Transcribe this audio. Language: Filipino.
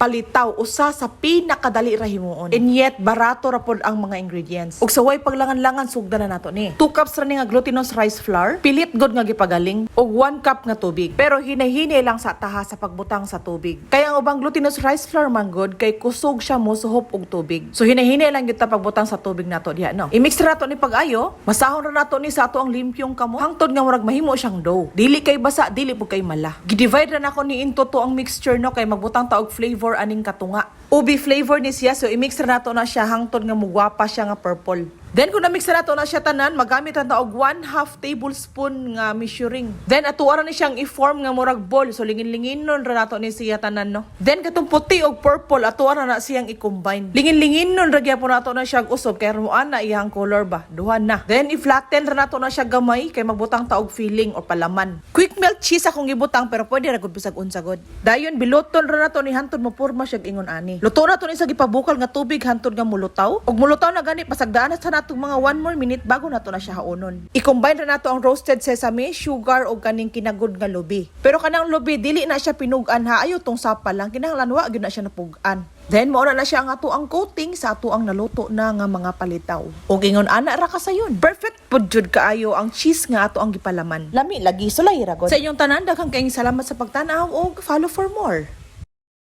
Palitaw usa sa pinakadali ra himuon. And yet barato ra pod ang mga ingredients. Ug sa way paglangan-langan sugdan na nato ni. 2 cups ra ni nga glutinous rice flour, pilit god nga gipagaling ug 1 cup nga tubig. Pero hinay-hinay lang sa taha sa pagbutang sa tubig. Kaya ang ubang glutinous rice flour man god kay kusog siya mo suhop og tubig. So hinay-hinay lang gyud ta pagbutang sa tubig nato diha no. I-mix ra nato ni pag-ayo, masahon ra nato ni sa ato ang limpyong kamo. Hangtod nga murag mahimo siyang dough. Dili kay basa, dili pud kay mala. Gidivide ra nako ni into to ang mixture no kay magbutang ta og flavor aning katunga. Ubi flavor ni siya, so i-mix ra nato na siya hangtod nga mugwapa siya nga purple. Then kung na-mix na nato na siya tanan, magamit na og 1/2 tablespoon nga measuring. Then atuwa ra ni siyang i-form nga murag ball, so lingin-linginon ra nato ni siya tanan no. Then katong puti og purple atuwa ra na siyang i-combine. Lingin-linginon ra gyapon nato na siya usob kay ruan na iyang color ba. Duha na. Then i-flatten ra nato na siya gamay kay magbutang ta og filling o palaman. Quick melt cheese akong gibutang pero pwede ra gud bisag unsa gud. Dayon biluton ra nato ni hantod mo porma siya ingon ani. Luto na to ni sa gipabukal nga tubig hantod nga mulutaw. Og mulutaw na gani pasagdaan sa natong mga 1 more minute bago nato na siya haonon. I-combine ra nato ang roasted sesame, sugar o kaning kinagod nga lubi. Pero kanang lubi dili na siya pinugan ha, ayo tong sapa lang kinahanglan wa gyud na siya napugan. Then mao na siya ang ato ang coating sa ato ang naluto na nga mga palitaw. Og ingon ana ra kasayon. Perfect pud jud kaayo ang cheese nga ato ang gipalaman. Lami lagi sulay ra gud. Sa inyong tanan daghang kaayong salamat sa pagtanaw og follow for more.